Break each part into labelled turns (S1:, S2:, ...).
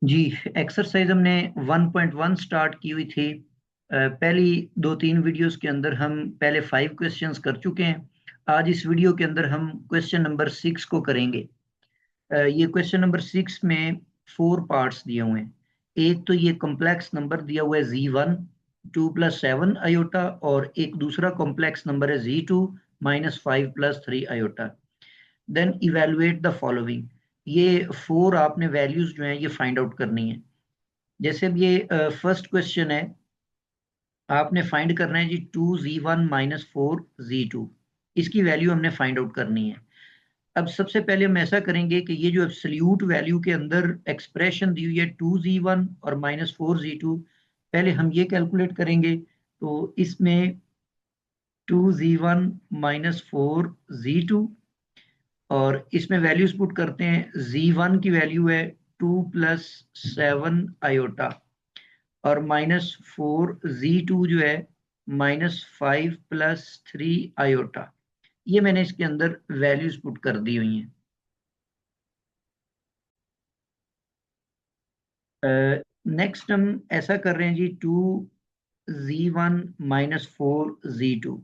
S1: जी, exercise हमने 1.1 start की हुई थी। पहली 2-3 वीडियोस के अंदर हम पहले 5 क्वेश्चंस कर चुके हैं। आज इस वीडियो के अंदर हम क्वेश्चन नंबर 6 को करेंगे। ये क्वेश्चन नंबर 6 में 4 पार्ट्स दिए हुए हैं। एक तो ये कॉम्प्लेक्स नंबर दिया हुआ है Z1 2 + 7 आयोटा, और एक दूसरा कॉम्प्लेक्स नंबर है Z2 -5 + 3 iota. Then evaluate the following. ये 4 आपने वैल्यूज जो हैं ये फाइंड आउट करनी है। जैसे अब ये फर्स्ट क्वेश्चन है, आपने फाइंड करना है जी 2Z1 - 4Z2। इसकी वैल्यू हमने फाइंड आउट करनी है। अब सबसे पहले हम ऐसा करेंगे कि ये जो एब्सोल्यूट वैल्यू के अंदर एक्सप्रेशन दी हुई है 2Z1 और -4Z2, पहले हम ये कैलकुलेट करेंगे। तो इसमें 2Z1 -4Z2, और इसमें वैल्यूज पुट करते हैं। Z1 की वैल्यू है 2 + 7 आयोटा, और -4Z2 जो है -5 + 3 आयोटा। ये मैंने इसके अंदर वैल्यूज पुट कर दी हुई हैं। नेक्स्ट हम ऐसा कर रहे हैं जी 2Z1 -4Z2।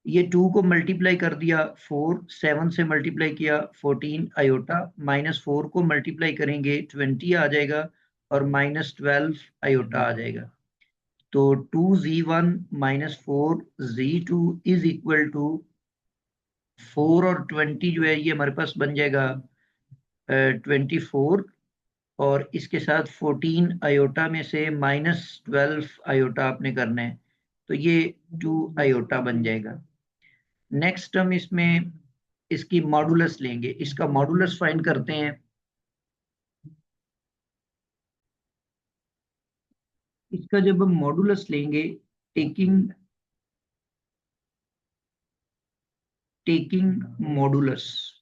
S1: ये 2 को मल्टीप्लाई कर दिया 4, 7 से मल्टीप्लाई किया 14 आयोटा, -4 को मल्टीप्लाई करेंगे 20 आ जाएगा, और -12 आयोटा आ जाएगा। तो 2Z1 -4Z2 is equal to 4 और 20 जो है ये हमारे पास बन जाएगा 24, और इसके साथ 14 आयोटा में से -12 आयोटा आपने करना है, तो ये 2 आयोटा बन जाएगा। नेक्स्ट हम इसमें इसकी मॉडुलस लेंगे, इसका मॉडुलस फाइंड करते हैं। इसका जब हम मॉडुलस लेंगे, टेकिंग टेकिंग मॉडुलस,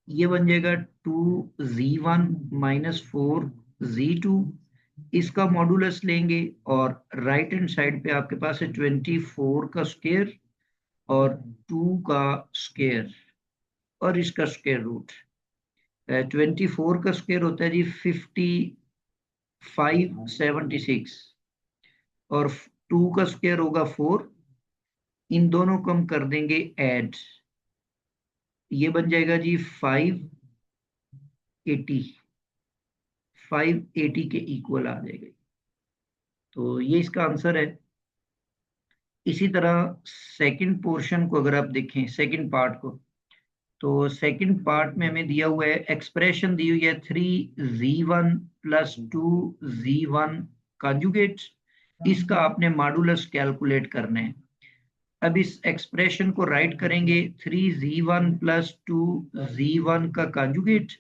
S1: ये बन जाएगा 2Z1 -4Z2। इसका मॉडुलस लेंगे, और राइट हैंड साइड पे आपके पास है 24 का स्क्वायर और 2 का स्क्वायर, और इसका स्क्वायर रूट। 24 का स्क्वायर होता है जी 5576, और 2 का स्क्वायर होगा 4। इन दोनों को हम कर देंगे ऐड, ये बन जाएगा जी 580। 580 के इक्वल आ जाएगा। तो ये इसका आंसर है। इसी तरह सेकंड पोर्शन को अगर आप देखें, सेकंड पार्ट को, तो सेकंड पार्ट में हमें दिया हुआ है, एक्सप्रेशन दी हुई है 3Z1 + 2Z1 कंजुगेट। इसका आपने मॉडुलस कैलकुलेट करना है। अब इस एक्सप्रेशन को राइट करेंगे 3Z1 + 2Z1 का कंजुगेट,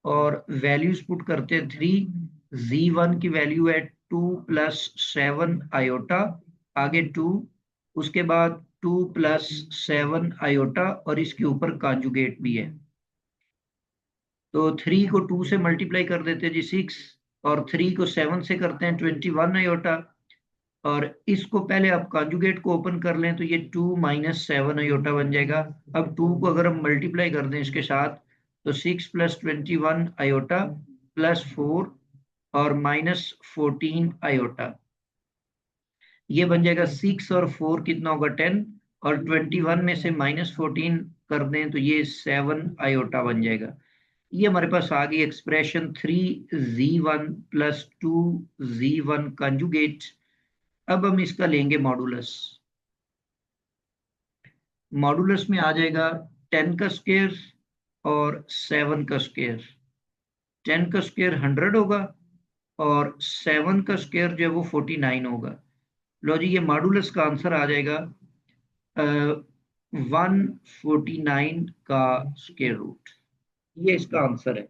S1: और वैल्यूज पुट करते हैं। 3Z1 की वैल्यू है 2 + 7 आयोटा, आगे 2, उसके बाद 2 + 7 आयोटा, और इसके ऊपर कॉन्जुगेट भी है। तो 3 को 2 से मल्टीप्लाई कर देते हैं जी 6, और 3 को 7 से करते हैं 21 आयोटा, और इसको पहले आप कॉन्जुगेट को ओपन कर लें तो ये 2 - 7 आयोटा बन जाएगा। अब 2 को अगर हम मल्टीप्लाई कर दें इसके साथ, तो 6 + 21 आयोटा +4 और -14 आयोटा, ये बन जाएगा 6 और 4 कितना होगा 10, और 21 में से -14 कर दें तो ये 7 आयोटा बन जाएगा। ये हमारे पास आ गई एक्सप्रेशन 3Z1 + 2Z1 कंजुगेट। अब हम इसका लेंगे मॉडुलस। मॉडुलस में आ जाएगा 10 का स्क्वायर और 7 का स्क्वायर। 10 का स्क्वायर 100 होगा, और 7 का स्क्वायर जो है वो 49 होगा। लो जी, ये मॉडुलस का आंसर आ जाएगा 149 का स्क्वायर रूट। ये इसका आंसर है।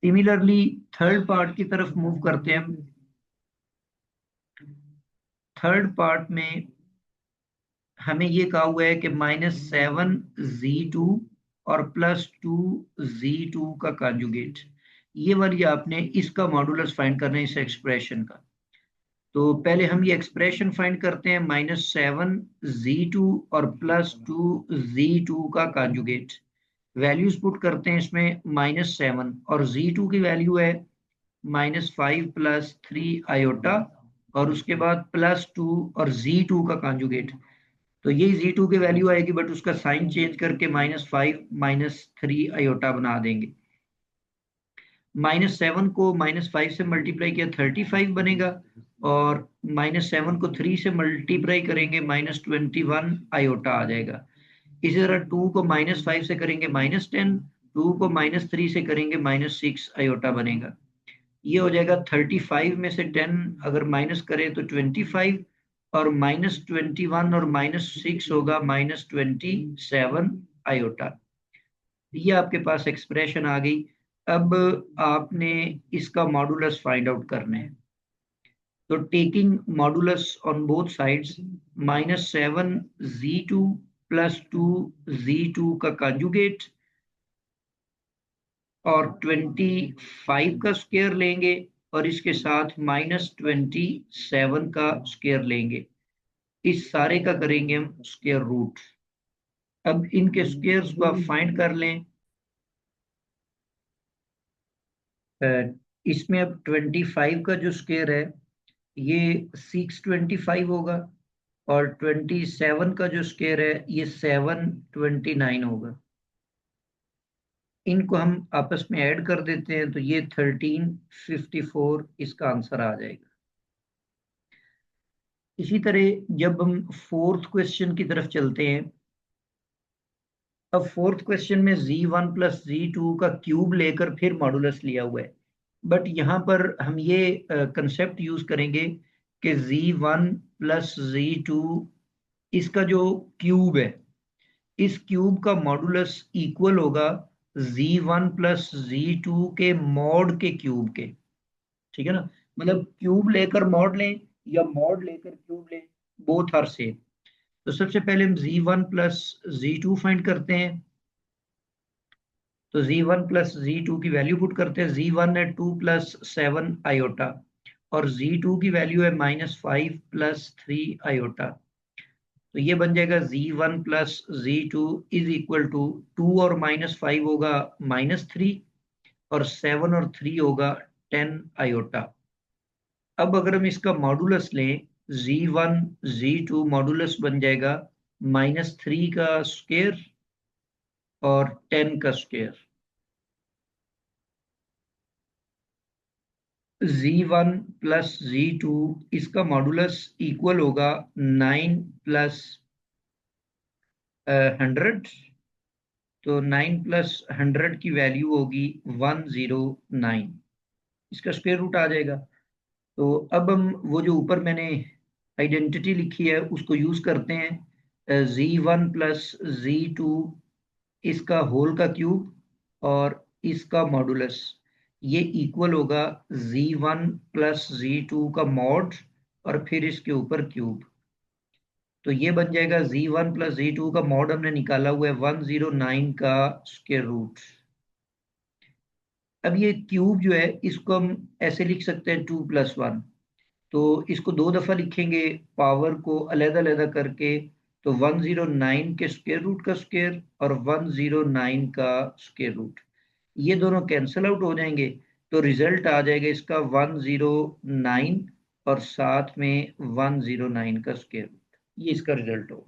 S1: सिमिलरली थर्ड पार्ट की तरफ मूव करते हैं। थर्ड पार्ट में हमें ये कहा हुआ है कि -7Z2 और +2Z2 का कॉन्जुगेट। ये वाली आपने इसका मॉडुलस फाइंड करना है, इस एक्सप्रेशन का। तो पहले हम ये एक्सप्रेशन फाइंड करते हैं, -7Z2 और +2Z2 का कॉन्जुगेट। वैल्यूज पुट करते हैं इसमें -7 और Z2 की वैल्यू है -5 + 3 आयोटा और उसके बाद +2 और Z2 का कॉन्जुगेट। तो यही Z2 की वैल्यू आएगी बट उसका साइन चेंज करके -5 - 3 आयोटा बना देंगे। -7 को -5 से मल्टीप्लाई किया 35 बनेगा और -7 को 3 से मल्टीप्लाई करेंगे -21 आयोटा आ जाएगा। इसी तरह 2 को -5 से करेंगे -10, 2 को -3 से करेंगे -6 आयोटा बनेगा। ये हो जाएगा 35 में से 10 अगर माइनस करें तो 25 और -21 और -6 होगा -27 आयोटा। ये आपके पास एक्सप्रेशन आ गई। अब आपने इसका मॉडुलस फाइंड आउट करना है। तो taking modulus on both sides -7 Z2 + 2 Z2 का कंजुगेट और 25 का स्क्वायर लेंगे और इसके साथ -27 का स्क्वायर लेंगे। इस सारे का करेंगे हम स्क्वायर रूट। अब इनके स्क्वायर्स को आप फाइंड कर लें। इसमें अब 25 का जो स्क्वायर है ये 625 होगा और 27 का जो स्क्वायर है ये 729 होगा। इनको हम आपस में ऐड कर देते हैं तो ये 1354 इसका आंसर आ जाएगा। इसी तरह जब हम फोर्थ क्वेश्चन की तरफ चलते हैं, अब फोर्थ क्वेश्चन में Z1 + Z2 का क्यूब लेकर फिर मॉडुलस लिया हुआ है, बट यहाँ पर हम ये कंसेप्ट यूज करेंगे कि Z1 + Z2 इसका जो क्यूब है इस क्यूब का मॉडुलस इक्वल होगा Z1 + Z2 के मॉड के क्यूब के। ठीक है ना, मतलब क्यूब लेकर मॉड लें या मॉड लेकर क्यूब लें, बोथ आर सेम। तो सबसे पहले हम Z1 + Z2 फाइंड करते हैं। तो Z1 + Z2 की वैल्यू पुट करते हैं। Z1 है 2 + 7 आयोटा और Z2 की वैल्यू है -5 + 3 आयोटा। तो ये बन जाएगा Z1 + Z2 is equal to 2 और -5 होगा -3 और 7 और 3 होगा 10 आयोटा। अब अगर हम इसका मॉडुलस लें Z1 Z2 मॉडुलस बन जाएगा -3 का स्क्वायर और 10 का स्क्वायर। Z1 + Z2 इसका मॉडुलस इक्वल होगा 9 + 100। तो 9 + 100 की वैल्यू होगी 109, इसका स्क्वायर रूट आ जाएगा। तो अब हम वो जो ऊपर मैंने आइडेंटिटी लिखी है उसको यूज करते हैं। Z1 + Z2 इसका होल का क्यूब और इसका मॉडुलस ये इक्वल होगा Z1 + Z2 का मॉड और फिर इसके ऊपर क्यूब। तो ये बन जाएगा Z1 + Z2 का मॉड हमने निकाला हुआ है 109 का स्क्वायर रूट। अब ये क्यूब जो है इसको हम ऐसे लिख सकते हैं 2 + 1। तो इसको दो दफा लिखेंगे पावर को अलग-अलग करके। तो 109 के स्क्वायर रूट का स्क्वायर और 109 का स्क्वायर रूट, ये दोनों कैंसिल आउट हो जाएंगे। तो रिजल्ट आ जाएगा इसका 109 और साथ में 109 का स्क्वायर रूट, ये इसका रिजल्ट होगा।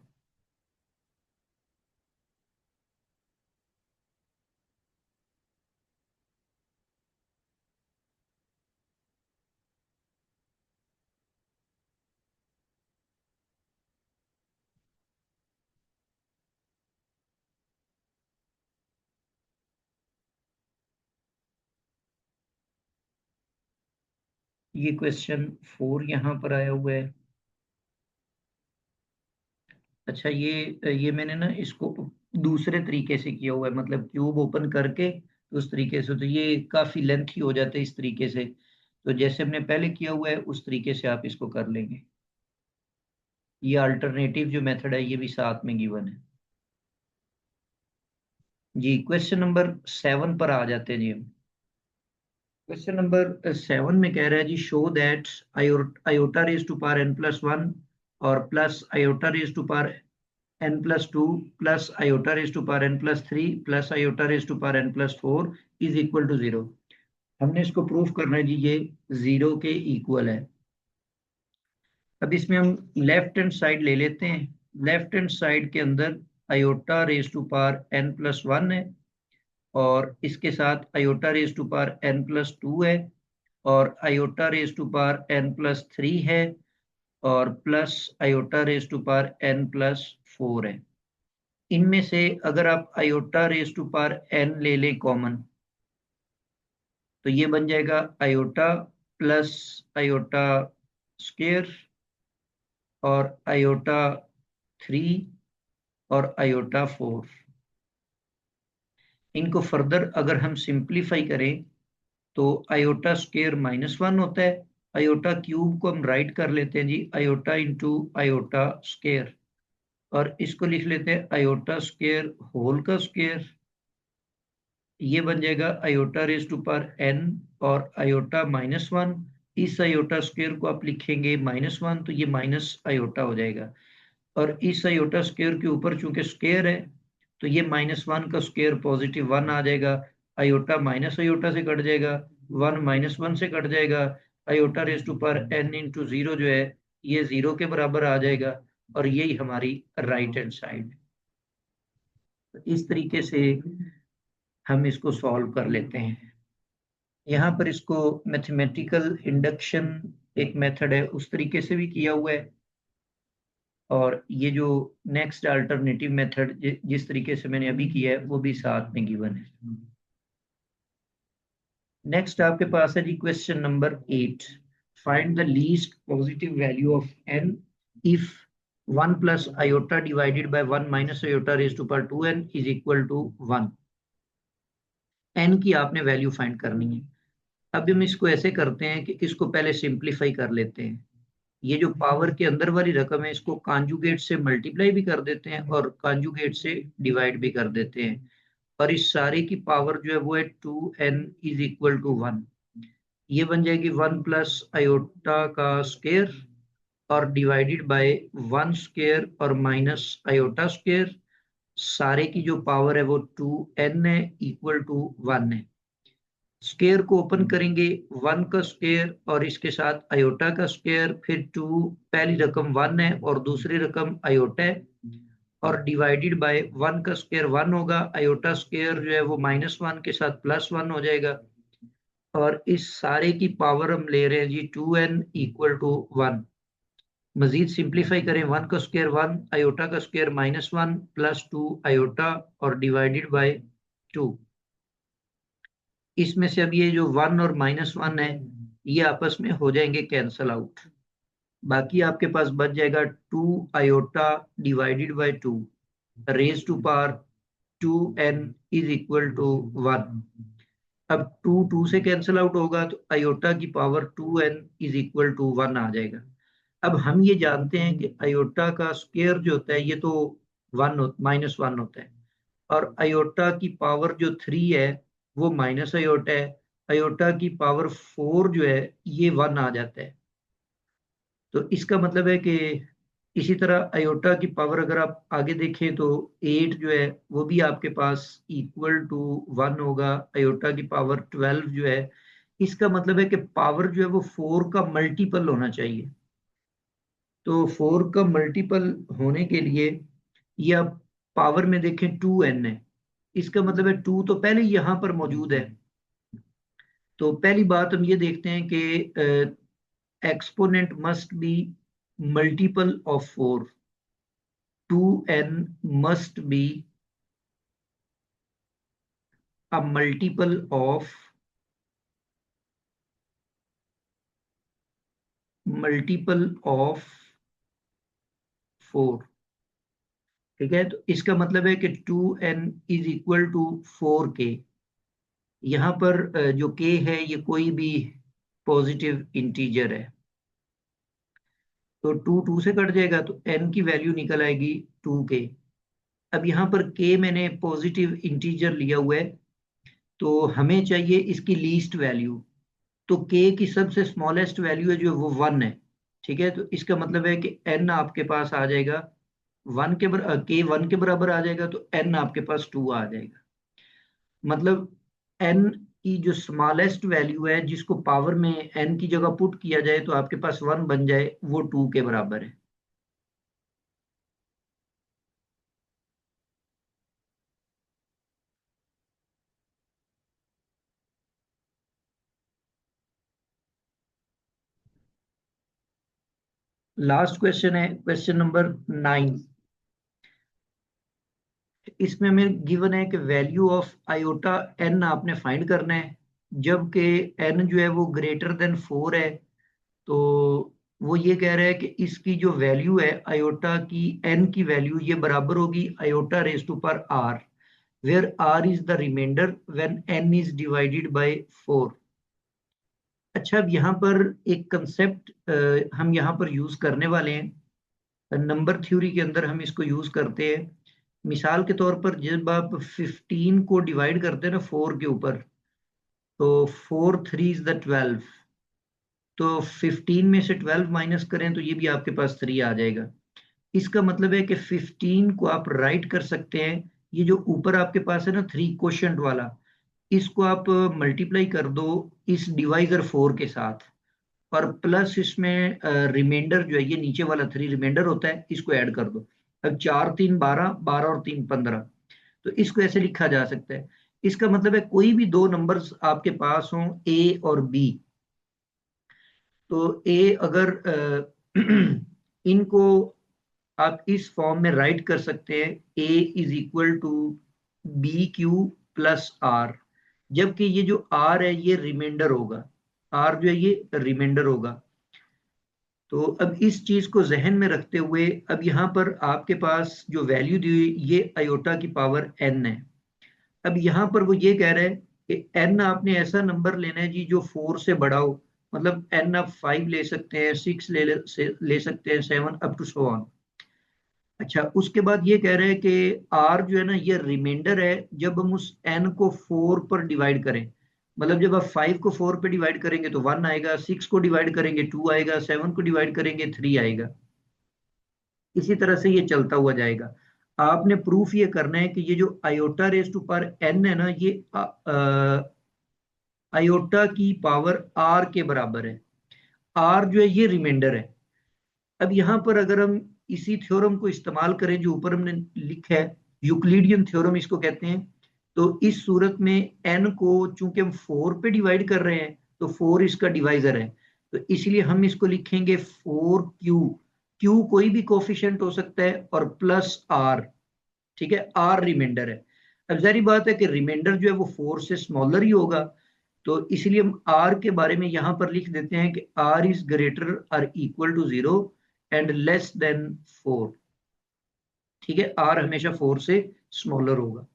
S1: ये क्वेश्चन 4 यहाँ पर आया हुआ है। अच्छा, ये मैंने ना इसको दूसरे तरीके से किया हुआ है, मतलब क्यूब ओपन करके उस तरीके से। तो ये काफी लेंथी हो जाता है इस तरीके से। तो जैसे हमने पहले किया हुआ है उस तरीके से आप इसको कर लेंगे। ये अल्टरनेटिव जो मेथड है ये भी साथ में गिवन है जी। क्वेश्चन नंबर 7 पर आ जाते हैं जी हम। क्वेश्चन नंबर 7 में कह रहा है जी, show that iota raise to power n + 1 और plus iota raise to power n plus 2 plus iota raise to power n plus 3 plus iota raise to power n plus 4 is equal to 0। हमने इसको proof करना है जी, ये 0 के equal है। अब इसमें हम लेफ्ट हैंड साइड ले लेते हैं। लेफ्ट हैंड साइड के अंदर iota raise to power n plus 1 है, और इसके साथ iota raise to power n plus 2 है, और iota raise to power n plus 3 है, और plus iota raise to power n plus 4 है। इनमें से अगर आप iota raise to power n ले लें कॉमन, तो ये बन जाएगा आयोटा प्लस आयोटा स्क्वायर और आयोटा 3 और आयोटा 4। इनको फर्दर अगर हम सिंप्लीफाई करें तो आयोटा स्क्वायर -1 होता है। आयोटा क्यूब को हम राइट कर लेते हैं जी, आयोटा इंटू आयोटा स्क्वायर, और इसको लिख लेते हैं आयोटा स्क्वायर होल का स्क्वायर। ये बन जाएगा iota raise to power n और आयोटा -1। इस आयोटा स्क्वायर को आप लिखेंगे -1, तो ये माइनस आयोटा हो जाएगा, और इस आयोटा स्क्वायर के ऊपर चूंकि स्क्वायर है तो ये -1 का स्क्वायर पॉजिटिव 1 आ जाएगा। आयोटा माइनस आयोटा से कट जाएगा, 1 -1 से कट जाएगा। Iota raise to power n into 0 जो है ये 0 के बराबर आ जाएगा, और यही हमारी राइट हैंड साइड। इस तरीके से हम इसको सॉल्व कर लेते हैं। यहाँ पर इसको मैथमेटिकल इंडक्शन एक मेथड है, उस तरीके से भी किया हुआ है, और ये जो नेक्स्ट अल्टरनेटिव मेथड जिस तरीके से मैंने अभी किया है वो भी साथ में गिवन है। नेक्स्ट आपके पास है जी question number 8। Find the least positive value of n if 1 plus iota divided by 1 minus iota raise to power 2n is equal to 1। n की आपने वैल्यू फाइंड करनी है। अब हम इसको ऐसे करते हैं कि इसको पहले सिंप्लीफाई कर लेते हैं। ये जो पावर के अंदर वाली रकम है इसको कॉन्जुगेट से मल्टीप्लाई भी कर देते हैं और कॉन्जुगेट से डिवाइड भी कर देते हैं, और इस सारे की पावर जो है वो है 2n इज इक्वल टू 1। ये बन जाएगी 1 प्लस आयोटा का स्क्वायर और डिवाइडेड बाय 1 स्क्वायर और माइनस आयोटा स्क्वायर। सारे की जो पावर है वो 2n है, इक्वल टू 1 है। स्क्वायर को ओपन करेंगे, 1 का स्क्वायर और इसके साथ आयोटा का स्क्वायर, फिर 2, पहली रकम 1 है और दूसरी रकम आयोटा है, और डिवाइडेड बाय 1 का स्क्वायर 1 होगा, आयोटा स्क्वायर जो है वो -1 के साथ +1 हो जाएगा, और इस सारे की पावर हम ले रहे हैं जी 2n इक्वल टू 1। मजीद सिंप्लीफाई करें, 1 का स्क्वायर 1, आयोटा का स्क्वायर -1 प्लस 2 आयोटा और डिवाइडेड बाय 2। इसमें से अब ये जो 1 और -1 है ये आपस में हो जाएंगे कैंसल आउट। बाकी आपके पास बच जाएगा 2 iota divided by 2 raise to power 2n is equal to 1। अब 2 से कैंसिल आउट होगा तो आयोटा की power 2n is equal to 1 आ जाएगा। अब हम ये जानते हैं कि आयोटा का स्क्वायर जो होता है ये तो -1 होता है, और आयोटा की पावर जो 3 है वो माइनस आयोटा है। आयोटा की पावर 4 जो है ये 1 आ जाता है। तो इसका मतलब है कि इसी तरह आयोटा की पावर अगर आप आगे देखें तो 8 जो है वो भी आपके पास इक्वल टू 1 होगा। आयोटा की पावर 12 जो है, इसका मतलब है कि पावर जो है वो 4 का मल्टीपल होना चाहिए। तो 4 का मल्टीपल होने के लिए ये आप पावर में देखें 2n है, इसका मतलब है 2 तो पहले यहां पर मौजूद है। तो पहली बात हम ये देखते हैं कि exponent must be multiple of 4। 2n must be a multiple of 4। ठीक है, तो इसका मतलब है कि 2n is equal to 4k। यहाँ पर जो k है ये कोई भी पॉजिटिव इंटीजर है, तो 2 से कट जाएगा तो n की वैल्यू निकल आएगी 2k। अब यहाँ पर k मैंने पॉजिटिव इंटीजर लिया हुआ है, तो हमें चाहिए इसकी लीस्ट वैल्यू। तो k की सबसे स्मॉलेस्ट वैल्यू है जो वो 1 है। ठीक है, तो इसका मतलब है कि n आपके पास आ जाएगा के 1 के बराबर आ जाएगा तो n आपके पास 2 आ जाएगा। मतलब n की जो स्मॉलेस्ट वैल्यू है जिसको पावर में n की जगह पुट किया जाए तो आपके पास 1 बन जाए, वो 2 के बराबर है। लास्ट क्वेश्चन है क्वेश्चन नंबर 9। इसमें हमें गिवन है कि वैल्यू ऑफ आयोटा n आपने फाइंड करना है, जबकि n जो है वो ग्रेटर देन 4 है। तो वो ये कह रहा है कि इसकी जो वैल्यू है आयोटा की, n की वैल्यू ये बराबर होगी iota raise to power r, where r is the remainder when n is divided by 4। अच्छा, अब यहाँ पर एक कंसेप्ट हम यहाँ पर यूज करने वाले हैं। नंबर थ्योरी के अंदर हम इसको यूज करते हैं। मिसाल के तौर पर जब आप 15 को डिवाइड करते हैं ना 4 के ऊपर, तो 4 3 इज द 12। तो 15 में से 12 माइनस करें तो ये भी आपके पास 3 आ जाएगा। इसका मतलब है कि 15 को आप राइट कर सकते हैं, ये जो ऊपर आपके पास है ना 3 क्वोशंट वाला, इसको आप मल्टीप्लाई कर दो इस डिवाइजर 4 के साथ, और प्लस इसमें रिमाइंडर जो है ये नीचे वाला 3 रिमाइंडर होता है, इसको ऐड कर दो। अब 4 3 12, 12 और 3 15। तो इसको ऐसे लिखा जा सकता है। इसका मतलब है कोई भी दो नंबर्स आपके पास हों, ए और बी, तो ए अगर इनको आप इस फॉर्म में राइट कर सकते हैं, A is equal to B Q plus R, जबकि ये जो आर है ये रिमाइंडर होगा, आर जो है ये रिमाइंडर होगा। तो अब इस चीज को जहन में रखते हुए अब यहाँ पर आपके पास जो वैल्यू दी हुई ये आयोटा की पावर n है। अब यहाँ पर वो ये कह रहे हैं कि n आपने ऐसा नंबर लेना है जी जो 4 से बड़ा हो। मतलब n आप 5 ले सकते हैं, 6 ले सकते हैं, 7 अप टू सो ऑन। अच्छा, उसके बाद ये कह रहे हैं कि r जो है ना ये रिमाइंडर है जब हम उस n को 4 पर डिवाइड करें। मतलब जब आप 5 को 4 पे डिवाइड करेंगे तो 1 आएगा, 6 को डिवाइड करेंगे 2 आएगा, 7 को डिवाइड करेंगे 3 आएगा। इसी तरह से ये चलता हुआ जाएगा। आपने प्रूफ ये करना है कि ये जो iota raise to power n है ना ये आयोटा की पावर r के बराबर है। r जो है ये रिमाइंडर है। अब यहाँ पर अगर हम इसी थ्योरम को इस्तेमाल करें जो ऊपर हमने लिखा है, यूक्लिडियन थ्योरम इसको कहते हैं, तो इस सूरत में n को चूंकि हम 4 पे डिवाइड कर रहे हैं तो 4 इसका डिवाइजर है, तो इसलिए हम इसको लिखेंगे 4q। q कोई भी कोफिशिएंट हो सकता है और प्लस r। ठीक है, r रिमाइंडर है। अब जारी बात है कि रिमाइंडर जो है वो 4 से स्मॉलर ही होगा, तो इसलिए हम r के बारे में यहां पर लिख देते हैं कि r इज ग्रेटर और equal to 0 and less than 4। ठीक है, r हमेशा 4 से स्मॉलर होगा।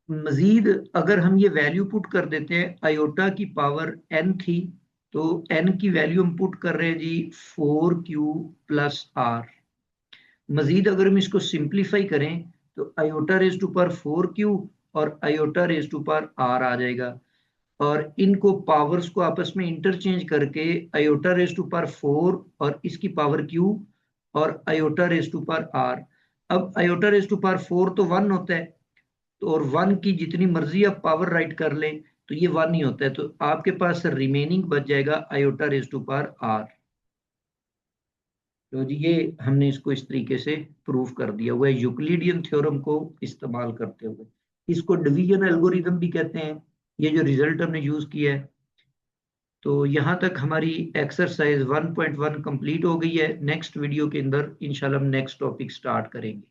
S1: मजीद अगर हम ये वैल्यू पुट कर देते हैं, आयोटा की पावर n थी, तो n की वैल्यू हम पुट कर रहे हैं जी 4q प्लस r। मजीद अगर हम इसको सिंप्लीफाई करें तो iota raise to power 4q और iota raise to power r आ जाएगा, और इनको पावर्स को आपस में इंटरचेंज करके आयोटा रेज टू पावर 4 और इसकी पावर q और iota raise to power r। अब आयोटा रेज टू पावर 4 तो 1 होता है, तो और 1 की जितनी मर्जी आप पावर राइट कर लें तो ये 1 ही होता है, तो आपके पास रिमेनिंग बच जाएगा iota raise to power r। तो जी ये हमने इसको इस तरीके से प्रूव कर दिया हुआ है यूक्लिडियन थ्योरम को इस्तेमाल करते हुए। इसको डिवीजन एल्गोरिदम भी कहते हैं, ये जो रिजल्ट हमने यूज किया है। तो यहाँ तक हमारी एक्सरसाइज 1.1 कंप्लीट हो गई है। नेक्स्ट वीडियो के अंदर इंशाल्लाह हम नेक्स्ट टॉपिक स्टार्ट करेंगे।